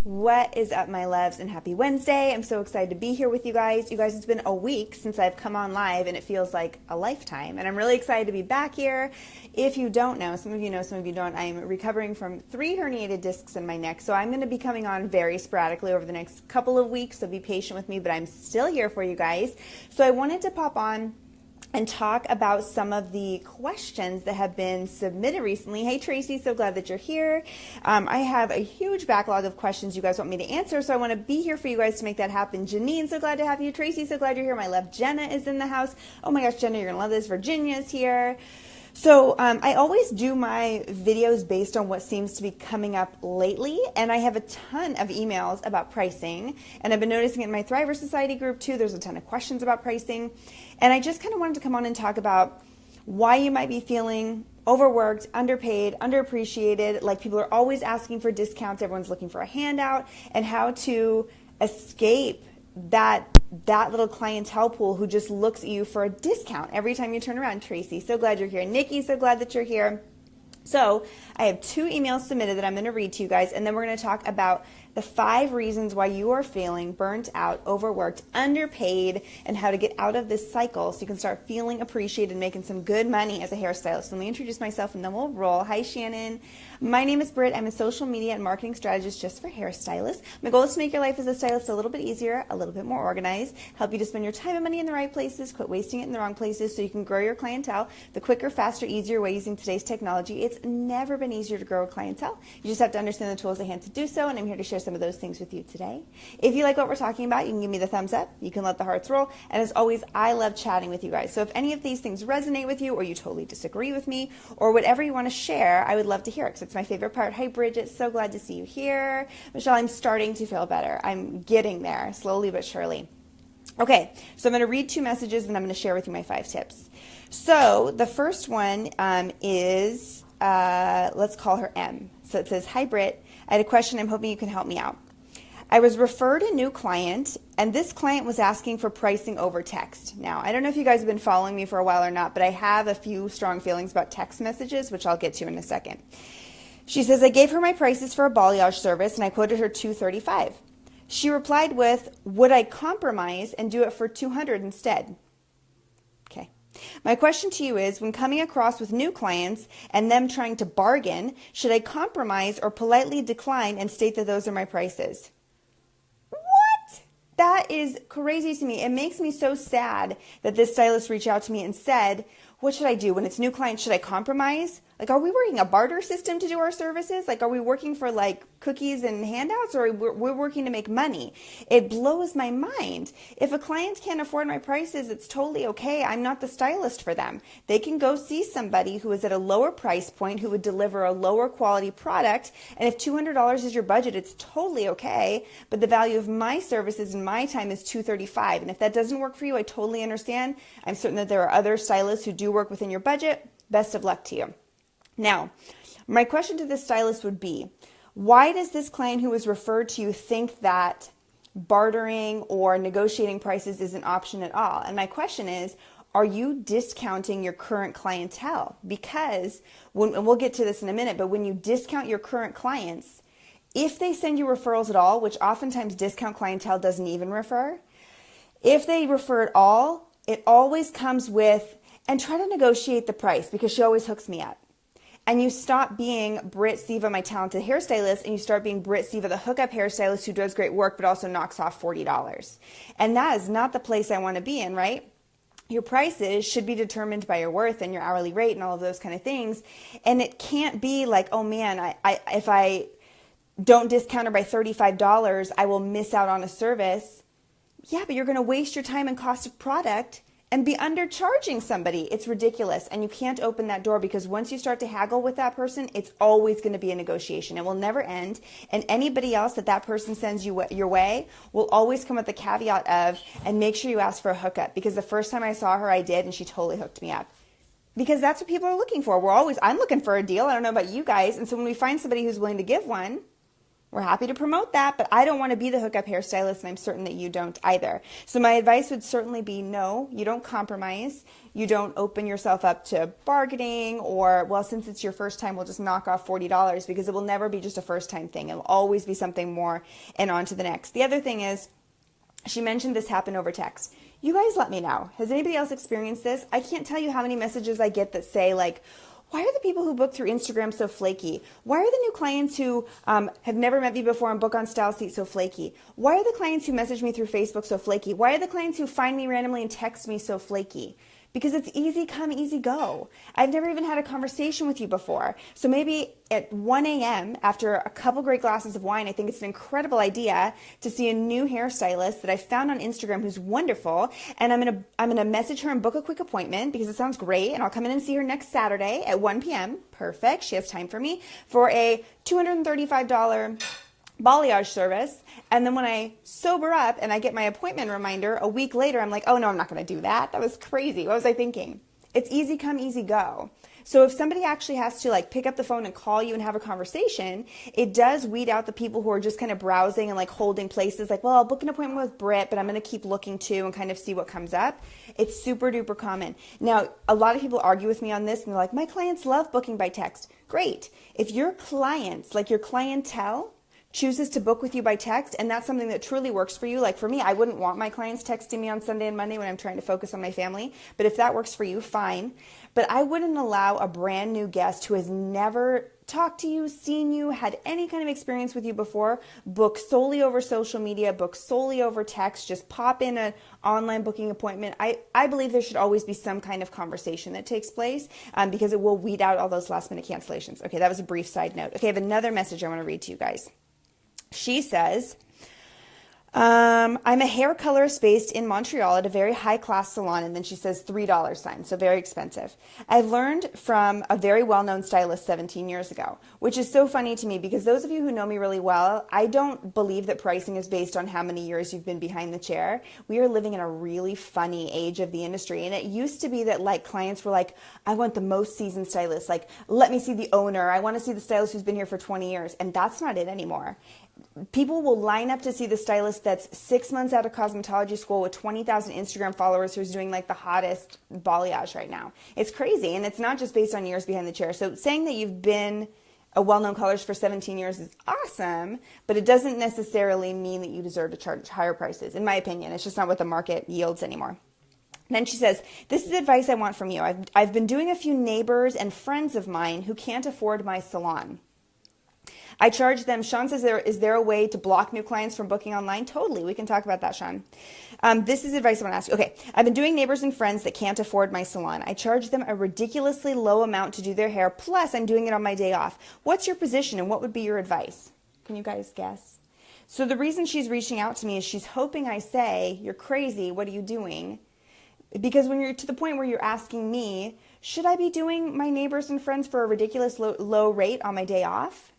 What is up, my loves, and happy Wednesday. I'm so excited to be here with you guys. You guys, it's been a week since I've come on live and it feels like a lifetime. And I'm really excited to be back here. If you don't know, some of you know, some of you don't, I'm recovering from 3 herniated discs in my neck. So I'm going to be coming on very sporadically over the next couple of weeks. So be patient with me, but I'm still here for you guys. So I wanted to pop on and talk about some of the questions that have been submitted recently. Hey Tracy, so glad that you're here. I have a huge backlog of questions you guys want me to answer, so I want to be here for you guys to make that happen. Janine, so glad to have you. Tracy, so glad you're here. My love, Jenna is in the house. Oh my gosh, Jenna, you're gonna love this. Virginia's here. So I always do my videos based on what seems to be coming up lately, and I have a ton of emails about pricing, and I've been noticing it in my Thriver Society group too. There's a ton of questions about pricing, and I just kind of wanted to come on and talk about why you might be feeling overworked, underpaid, underappreciated, like people are always asking for discounts, everyone's looking for a handout, and how to escape that little clientele pool who just looks at you for a discount every time you turn around. Tracy, so glad you're here. Nikki, so glad that you're here. So I have 2 emails submitted that I'm going to read to you guys, and then we're going to talk about the 5 reasons why you are feeling burnt out, overworked, underpaid, and how to get out of this cycle so you can start feeling appreciated and making some good money as a hairstylist. Let me introduce myself and then we'll roll. Hi, Shannon. My name is Britt. I'm a social media and marketing strategist just for hairstylists. My goal is to make your life as a stylist a little bit easier, a little bit more organized, help you to spend your time and money in the right places, quit wasting it in the wrong places so you can grow your clientele the quicker, faster, easier way using today's technology. It's never been easier to grow a clientele. You just have to understand the tools at hand to do so, and I'm here to share some of those things with you today. If you like what we're talking about, you can give me the thumbs up, you can let the hearts roll, and as always, I love chatting with you guys. So if any of these things resonate with you, or you totally disagree with me, or whatever you want to share, I would love to hear it because it's my favorite part. Hi Bridget, so glad to see you here. Michelle, I'm starting to feel better. I'm getting there, slowly but surely. Okay, so I'm going to read 2 messages and I'm going to share with you my 5 tips. So the first one is, let's call her M. So it says, hi Britt, I had a question. I'm hoping you can help me out. I was referred a new client, and this client was asking for pricing over text. Now, I don't know if you guys have been following me for a while or not, but I have a few strong feelings about text messages, which I'll get to in a second. She says, I gave her my prices for a balayage service, and I quoted her $235. She replied with, would I compromise and do it for $200 instead? Okay. My question to you is, when coming across with new clients and them trying to bargain, should I compromise or politely decline and state that those are my prices? That is crazy to me. It makes me so sad that this stylist reached out to me and said, what should I do? When it's new clients, should I compromise? Like, are we working a barter system to do our services? Like, are we working for like cookies and handouts, or we're working to make money? It blows my mind. If a client can't afford my prices, it's totally okay. I'm not the stylist for them. They can go see somebody who is at a lower price point, who would deliver a lower quality product. And if $200 is your budget, it's totally okay. But the value of my services and my time is $235. And if that doesn't work for you, I totally understand. I'm certain that there are other stylists who do work within your budget. Best of luck to you. Now, my question to this stylist would be, why does this client who was referred to you think that bartering or negotiating prices is an option at all? And my question is, are you discounting your current clientele? Because, and we'll get to this in a minute, but when you discount your current clients, if they send you referrals at all, which oftentimes discount clientele doesn't even refer, if they refer at all, it always comes with, and try to negotiate the price because she always hooks me up. And you stop being Britt Seva, my talented hairstylist, and you start being Britt Seva, the hookup hairstylist who does great work but also knocks off $40. And that is not the place I want to be in, right? Your prices should be determined by your worth and your hourly rate and all of those kind of things. And it can't be like, oh man, if I don't discount her by $35, I will miss out on a service. Yeah, but you're going to waste your time and cost of product and be undercharging somebody. It's ridiculous. And you can't open that door, because once you start to haggle with that person, it's always going to be a negotiation. It will never end. And anybody else that person sends you your way will always come with the caveat of, and make sure you ask for a hookup, because the first time I saw her, I did, and she totally hooked me up. Because that's what people are looking for. I'm looking for a deal. I don't know about you guys. And so when we find somebody who's willing to give one, We're happy to promote that, but I don't want to be the hookup hairstylist, and I'm certain that you don't either. So my advice would certainly be no, you don't compromise. You don't open yourself up to bargaining or, well, since it's your first time, we'll just knock off $40, because it will never be just a first time thing. It'll always be something more and on to the next. The other thing is, she mentioned this happened over text. You guys let me know. Has anybody else experienced this? I can't tell you how many messages I get that say like, why are the people who book through Instagram so flaky? Why are the new clients who have never met me before and book on StyleSeat so flaky? Why are the clients who message me through Facebook so flaky? Why are the clients who find me randomly and text me so flaky? Because it's easy come, easy go. I've never even had a conversation with you before. So maybe at 1 a.m. after a couple great glasses of wine, I think it's an incredible idea to see a new hairstylist that I found on Instagram who's wonderful. And I'm gonna message her and book a quick appointment because it sounds great. And I'll come in and see her next Saturday at 1 p.m. Perfect, she has time for me for a $235 balayage service. And then when I sober up and I get my appointment reminder a week later, I'm like, oh no, I'm not going to do that. That was crazy. What was I thinking? It's easy come, easy go. So if somebody actually has to like pick up the phone and call you and have a conversation, it does weed out the people who are just kind of browsing and like holding places like, well, I'll book an appointment with Britt, but I'm going to keep looking too and kind of see what comes up. It's super duper common. Now, a lot of people argue with me on this and they're like, my clients love booking by text. Great. If your clients, like your clientele, chooses to book with you by text, and that's something that truly works for you. Like for me, I wouldn't want my clients texting me on Sunday and Monday when I'm trying to focus on my family, but if that works for you, fine. But I wouldn't allow a brand new guest who has never talked to you, seen you, had any kind of experience with you before, book solely over social media, book solely over text, just pop in an online booking appointment. I believe there should always be some kind of conversation that takes place because it will weed out all those last minute cancellations. Okay, that was a brief side note. Okay, I have another message I want to read to you guys. She says, I'm a hair colorist based in Montreal at a very high-class salon, and then she says $3 sign, so very expensive. I learned from a very well-known stylist 17 years ago, which is so funny to me because those of you who know me really well, I don't believe that pricing is based on how many years you've been behind the chair. We are living in a really funny age of the industry, and it used to be that like clients were like, I want the most seasoned stylist, like let me see the owner, I want to see the stylist who's been here for 20 years, and that's not it anymore. People will line up to see the stylist that's 6 months out of cosmetology school with 20,000 Instagram followers who's doing like the hottest balayage right now. It's crazy, and it's not just based on years behind the chair. So saying that you've been a well-known colorist for 17 years is awesome, but it doesn't necessarily mean that you deserve to charge higher prices. In my opinion, it's just not what the market yields anymore. Then she says, this is advice I want from you. I've been doing a few neighbors and friends of mine who can't afford my salon. I charge them. Sean says, is there a way to block new clients from booking online? Totally. We can talk about that, Sean. This is advice I want to ask you. Okay. I've been doing neighbors and friends that can't afford my salon. I charge them a ridiculously low amount to do their hair. Plus, I'm doing it on my day off. What's your position and what would be your advice? Can you guys guess? So the reason she's reaching out to me is she's hoping I say, you're crazy. What are you doing? Because when you're to the point where you're asking me, should I be doing my neighbors and friends for a ridiculous low rate on my day off?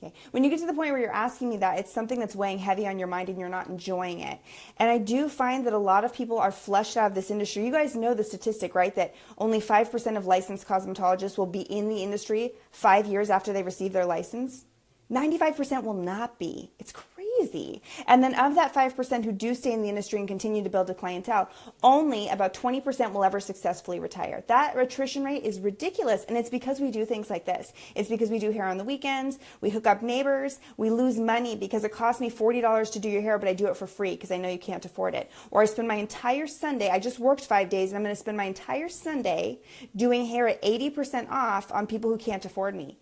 Okay. When you get to the point where you're asking me that, it's something that's weighing heavy on your mind and you're not enjoying it. And I do find that a lot of people are flushed out of this industry. You guys know the statistic, right? That only 5% of licensed cosmetologists will be in the industry 5 years after they receive their license. 95% will not be. It's crazy. And then of that 5% who do stay in the industry and continue to build a clientele, only about 20% will ever successfully retire. That attrition rate is ridiculous, and it's because we do things like this. It's because we do hair on the weekends, we hook up neighbors, we lose money because it costs me $40 to do your hair, but I do it for free because I know you can't afford it. Or I spend my entire Sunday, I just worked 5 days, and I'm going to spend my entire Sunday doing hair at 80% off on people who can't afford me.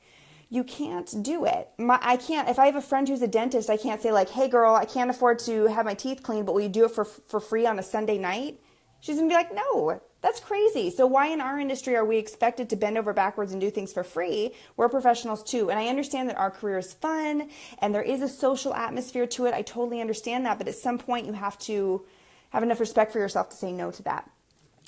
You can't do it. I can't, if I have a friend who's a dentist, I can't say like, hey girl, I can't afford to have my teeth cleaned, but will you do it for free on a Sunday night? She's gonna be like, no, that's crazy. So why in our industry are we expected to bend over backwards and do things for free? We're professionals too. And I understand that our career is fun and there is a social atmosphere to it. I totally understand that. But at some point you have to have enough respect for yourself to say no to that.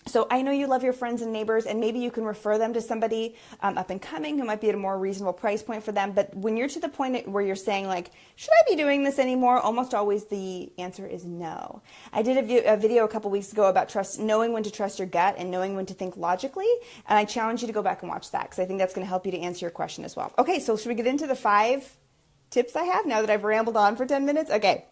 So I know you love your friends and neighbors, and maybe you can refer them to somebody up and coming who might be at a more reasonable price point for them. But when you're to the point where you're saying like, should I be doing this anymore? Almost always the answer is no. I did a video a couple weeks ago about knowing when to trust your gut and knowing when to think logically. And I challenge you to go back and watch that because I think that's going to help you to answer your question as well. Okay, so should we get into the 5 tips I have now that I've rambled on for 10 minutes? Okay.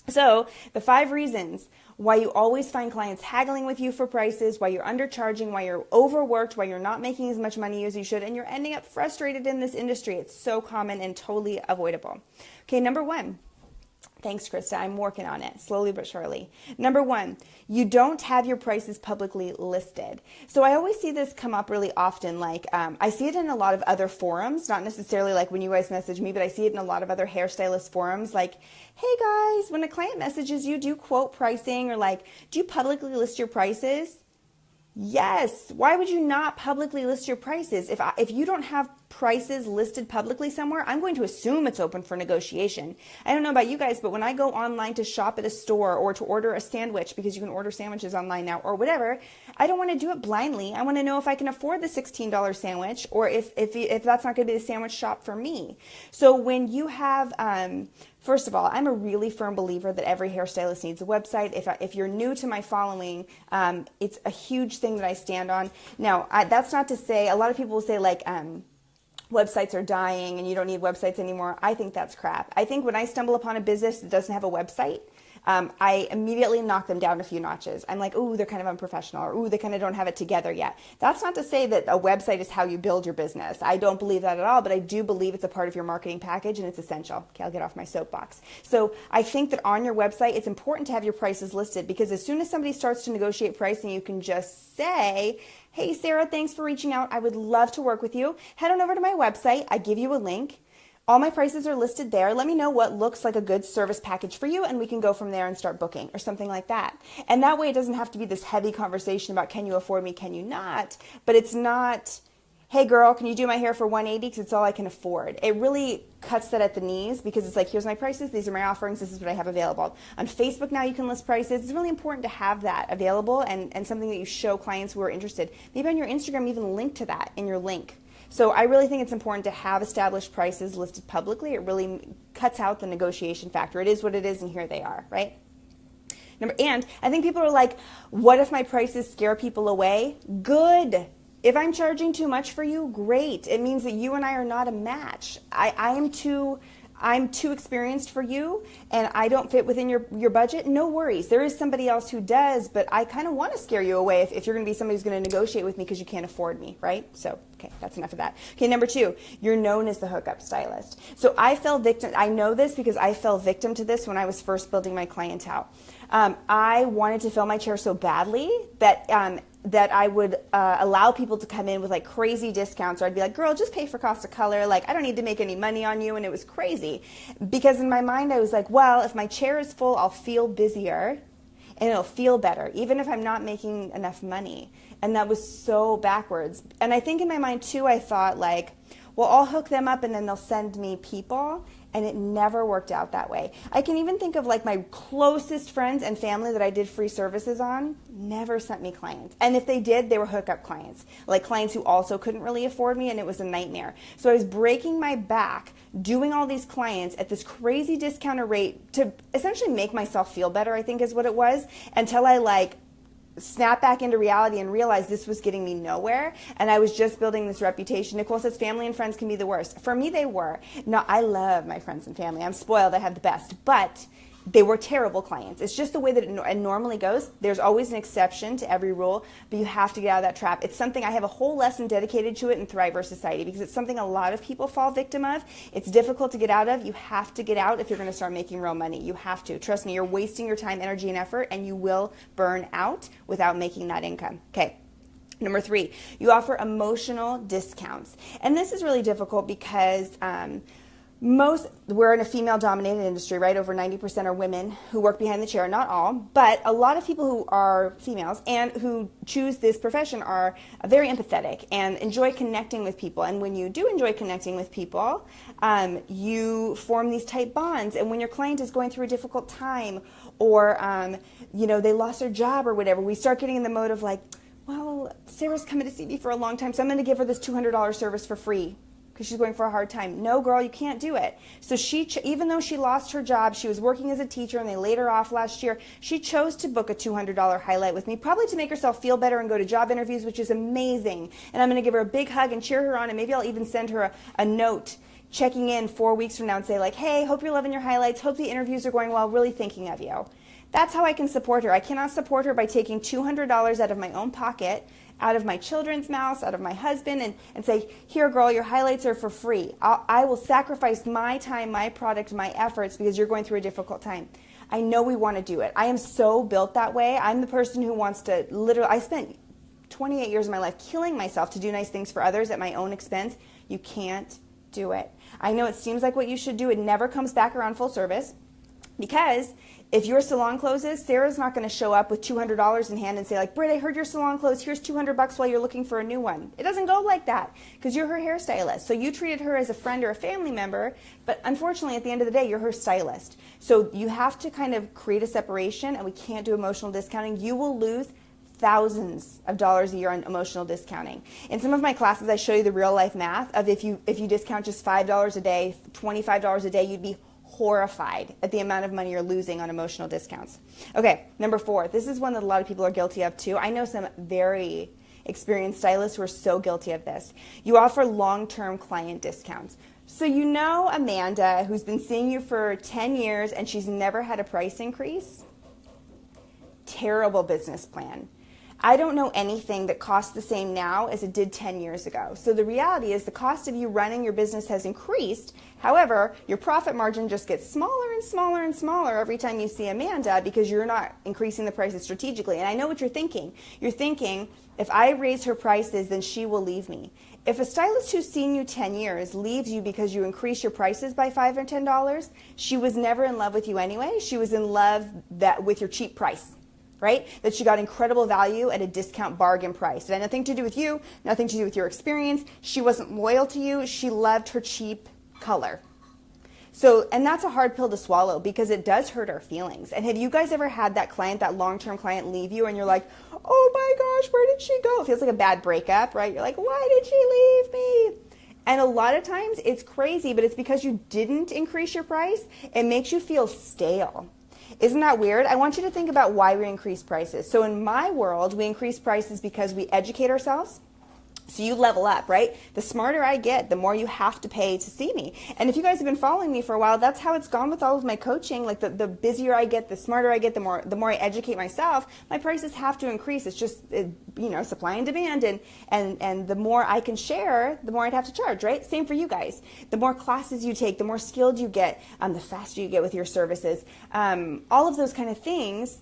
So the 5 reasons why you always find clients haggling with you for prices, why you're undercharging, why you're overworked, why you're not making as much money as you should, and you're ending up frustrated in this industry. It's so common and totally avoidable. Okay, number 1. Thanks, Krista. I'm working on it, slowly but surely. Number 1, you don't have your prices publicly listed. So I always see this come up really often. Like I see it in a lot of other forums, not necessarily like when you guys message me, but I see it in a lot of other hairstylist forums. Like, hey guys, when a client messages you, do you quote pricing, or like, do you publicly list your prices? Yes. Why would you not publicly list your prices? If you don't have prices listed publicly somewhere, I'm going to assume it's open for negotiation. I don't know about you guys, but when I go online to shop at a store or to order a sandwich, because you can order sandwiches online now or whatever, I don't want to do it blindly. I want to know if I can afford the $16 sandwich, or if that's not going to be the sandwich shop for me. So when you have, first of all, I'm a really firm believer that every hairstylist needs a website. If you're new to my following, it's a huge thing that I stand on. Now, that's not to say, a lot of people will say like, websites are dying and you don't need websites anymore. I think that's crap. I think when I stumble upon a business that doesn't have a website, I immediately knock them down a few notches. I'm like, ooh, they're kind of unprofessional, or ooh, they kind of don't have it together yet. That's not to say that a website is how you build your business. I don't believe that at all, but I do believe it's a part of your marketing package and it's essential. Okay, I'll get off my soapbox. So I think that on your website, it's important to have your prices listed, because as soon as somebody starts to negotiate pricing, you can just say, hey, Sarah, thanks for reaching out. I would love to work with you. Head on over to my website. I give you a link. All my prices are listed there. Let me know what looks like a good service package for you, and we can go from there and start booking, or something like that. And that way it doesn't have to be this heavy conversation about can you afford me, can you not? But it's not, hey girl, can you do my hair for $180 because it's all I can afford. It really cuts that at the knees, because it's like, here's my prices, these are my offerings, this is what I have available. On Facebook now you can list prices. It's really important to have that available and something that you show clients who are interested. Maybe on your Instagram even link to that in your link. So I really think it's important to have established prices listed publicly. It really cuts out the negotiation factor. It is what it is, and here they are, right? And I think people are like, what if my prices scare people away? Good. If I'm charging too much for you, great. It means that you and I are not a match. I'm too experienced for you, and I don't fit within your budget. No worries. There is somebody else who does, but I kind of want to scare you away if you're going to be somebody who's going to negotiate with me because you can't afford me, right? So, okay, that's enough of that. Okay, number 2, you're known as the hookup stylist. So I fell victim. I know this because I fell victim to this when I was first building my clientele. I wanted to fill my chair so badly that I would allow people to come in with like crazy discounts, or I'd be like, girl, just pay for cost of color. Like, I don't need to make any money on you. And it was crazy, because in my mind I was like, well, if my chair is full, I'll feel busier and it'll feel better, even if I'm not making enough money. And that was so backwards. And I think in my mind too, I thought like, well, I'll hook them up and then they'll send me people. And it never worked out that way. I can even think of like my closest friends and family that I did free services on, never sent me clients. And if they did, they were hookup clients, like clients who also couldn't really afford me, and it was a nightmare. So I was breaking my back doing all these clients at this crazy discounted rate to essentially make myself feel better, I think is what it was, until I like snap back into reality and realize this was getting me nowhere, and I was just building this reputation. Nicole says family and friends can be the worst. For me, they were. No, I love my friends and family. I'm spoiled. I have the best. But they were terrible clients. It's just the way that it normally goes. There's always an exception to every rule, but you have to get out of that trap. It's something, I have a whole lesson dedicated to it in Thriver Society, because it's something a lot of people fall victim of. It's difficult to get out of. You have to get out if you're going to start making real money. You have to. Trust me, you're wasting your time, energy, and effort, and you will burn out without making that income. Okay. Number 3, you offer emotional discounts. And this is really difficult because we're in a female-dominated industry, right? Over 90% are women who work behind the chair. Not all, but a lot of people who are females and who choose this profession are very empathetic and enjoy connecting with people. And when you do enjoy connecting with people, you form these tight bonds. And when your client is going through a difficult time, or they lost their job or whatever, we start getting in the mode of like, well, Sarah's coming to see me for a long time, so I'm going to give her this $200 service for free, because she's going for a hard time. No, girl, you can't do it. So even though she lost her job, she was working as a teacher and they laid her off last year, she chose to book a $200 highlight with me, probably to make herself feel better and go to job interviews, which is amazing. And I'm going to give her a big hug and cheer her on, and maybe I'll even send her a note checking in 4 weeks from now and say like, hey, hope you're loving your highlights, hope the interviews are going well, really thinking of you. That's how I can support her. I cannot support her by taking $200 out of my own pocket, out of my children's mouths, out of my husband, and say, here, girl, your highlights are for free. I will sacrifice my time, my product, my efforts because you're going through a difficult time. I know we want to do it. I am so built that way. I'm the person who wants to literally, I spent 28 years of my life killing myself to do nice things for others at my own expense. You can't do it. I know it seems like what you should do. It never comes back around full service, because if your salon closes, Sarah's not going to show up with $200 in hand and say like, Britt, I heard your salon closed. Here's $200 while you're looking for a new one. It doesn't go like that, because you're her hairstylist. So you treated her as a friend or a family member, but unfortunately at the end of the day, you're her stylist. So you have to kind of create a separation, and we can't do emotional discounting. You will lose thousands of dollars a year on emotional discounting. In some of my classes, I show you the real life math of if you discount just $5 a day, $25 a day, you'd be horrified at the amount of money you're losing on emotional discounts. Okay, number 4. This is one that a lot of people are guilty of too. I know some very experienced stylists who are so guilty of this. You offer long-term client discounts. So you know Amanda, who's been seeing you for 10 years and she's never had a price increase? Terrible business plan. I don't know anything that costs the same now as it did 10 years ago. So the reality is the cost of you running your business has increased. However, your profit margin just gets smaller and smaller and smaller every time you see Amanda, because you're not increasing the prices strategically. And I know what you're thinking. You're thinking, if I raise her prices, then she will leave me. If a stylist who's seen you 10 years leaves you because you increase your prices by $5 or $10, she was never in love with you anyway. She was in love with your cheap price. Right? That she got incredible value at a discount bargain price. It had nothing to do with you, nothing to do with your experience. She wasn't loyal to you. She loved her cheap color. So, and that's a hard pill to swallow, because it does hurt our feelings. And have you guys ever had that client, that long-term client, leave you and you're like, oh my gosh, where did she go? It feels like a bad breakup, right? You're like, why did she leave me? And a lot of times it's crazy, but it's because you didn't increase your price. It makes you feel stale. Isn't that weird? I want you to think about why we increase prices. So in my world, we increase prices because we educate ourselves. So you level up, right? The smarter I get, the more you have to pay to see me. And if you guys have been following me for a while, that's how it's gone with all of my coaching. Like the busier I get, the smarter I get, the more I educate myself, my prices have to increase. It's just, supply and demand. And the more I can share, the more I'd have to charge, right? Same for you guys. The more classes you take, the more skilled you get, the faster you get with your services. All of those kind of things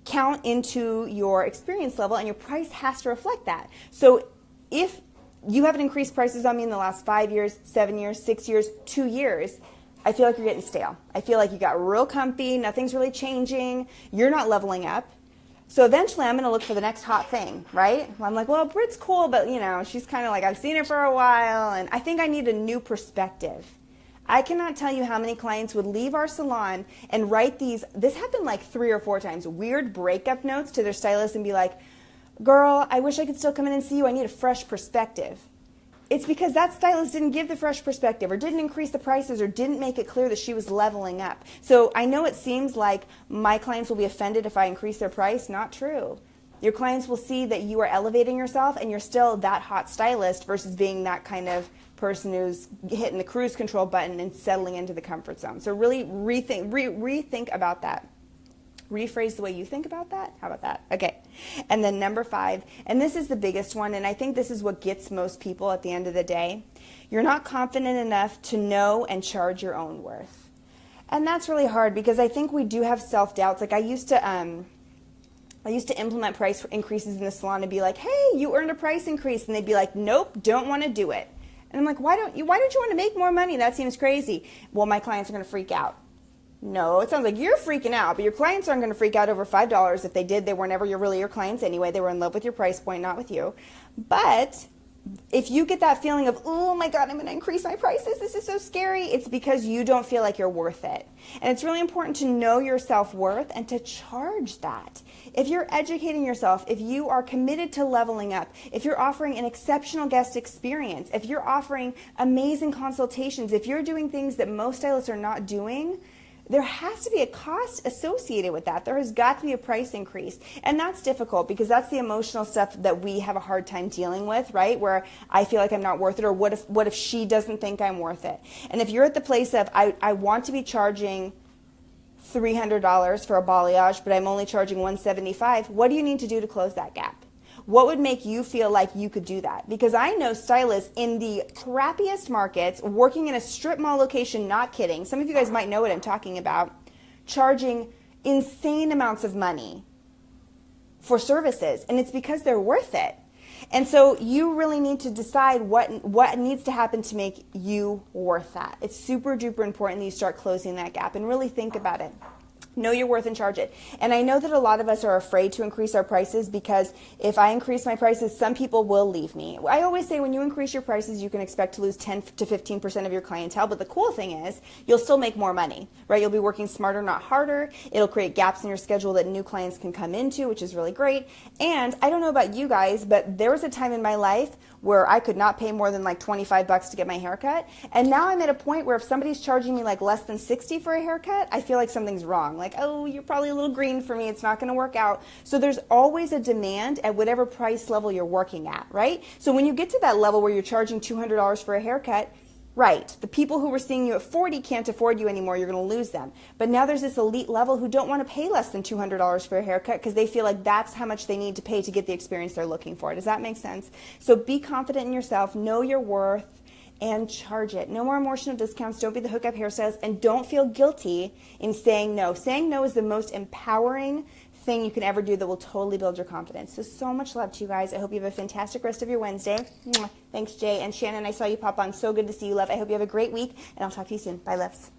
count into your experience level, and your price has to reflect that. So if you haven't increased prices on me in the last 5 years, 7 years, 6 years, 2 years, I feel like you're getting stale. I feel like you got real comfy, nothing's really changing, you're not leveling up. So eventually I'm going to look for the next hot thing, right? I'm like, well, Britt's cool, but she's kind of like, I've seen her for a while, and I think I need a new perspective. I cannot tell you how many clients would leave our salon and write this happened like 3 or 4 times, weird breakup notes to their stylist and be like, girl, I wish I could still come in and see you. I need a fresh perspective. It's because that stylist didn't give the fresh perspective, or didn't increase the prices, or didn't make it clear that she was leveling up. So I know it seems like my clients will be offended if I increase their price. Not true. Your clients will see that you are elevating yourself and you're still that hot stylist versus being that kind of person who's hitting the cruise control button and settling into the comfort zone. So really rethink about that. Rephrase the way you think about that. How about that? Okay. And then number 5, and this is the biggest one, and I think this is what gets most people at the end of the day. You're not confident enough to know and charge your own worth. And that's really hard, because I think we do have self-doubts. Like I used to implement price increases in the salon and be like, hey, you earned a price increase. And they'd be like, nope, don't want to do it. And I'm like, why don't you want to make more money? That seems crazy. Well, my clients are going to freak out. No, it sounds like you're freaking out, but your clients aren't going to freak out over $5. If they did, they were never really your clients anyway. They were in love with your price point, not with you. But if you get that feeling of, oh my God, I'm going to increase my prices, this is so scary, it's because you don't feel like you're worth it. And it's really important to know your self-worth and to charge that. If you're educating yourself, if you are committed to leveling up, if you're offering an exceptional guest experience, if you're offering amazing consultations, if you're doing things that most stylists are not doing, there has to be a cost associated with that. There has got to be a price increase. And that's difficult because that's the emotional stuff that we have a hard time dealing with, right? Where I feel like I'm not worth it, or what if she doesn't think I'm worth it? And if you're at the place of, I want to be charging $300 for a balayage, but I'm only charging $175, what do you need to do to close that gap? What would make you feel like you could do that? Because I know stylists in the crappiest markets, working in a strip mall location, not kidding, some of you guys might know what I'm talking about, charging insane amounts of money for services, and it's because they're worth it. And so you really need to decide what needs to happen to make you worth that. It's super duper important that you start closing that gap and really think about it. Know your worth and charge it. And I know that a lot of us are afraid to increase our prices because if I increase my prices, some people will leave me. I always say when you increase your prices, you can expect to lose 10 to 15% of your clientele. But the cool thing is you'll still make more money, right? You'll be working smarter, not harder. It'll create gaps in your schedule that new clients can come into, which is really great. And I don't know about you guys, but there was a time in my life where I could not pay more than like $25 to get my haircut. And now I'm at a point where if somebody's charging me like less than $60 for a haircut, I feel like something's wrong. Like, oh, you're probably a little green for me. It's not going to work out. So there's always a demand at whatever price level you're working at, right? So when you get to that level where you're charging $200 for a haircut, right, the people who were seeing you at $40 can't afford you anymore. You're going to lose them. But now there's this elite level who don't want to pay less than $200 for a haircut because they feel like that's how much they need to pay to get the experience they're looking for. Does that make sense? So be confident in yourself, know your worth, and charge it. No more emotional discounts. Don't be the hookup hairstylist, and don't feel guilty in saying no. Saying no is the most empowering thing you can ever do that will totally build your confidence. So much love to you guys. I hope you have a fantastic rest of your Wednesday. Mwah. Thanks, Jay. And Shannon, I saw you pop on. So good to see you, love. I hope you have a great week, and I'll talk to you soon. Bye, loves.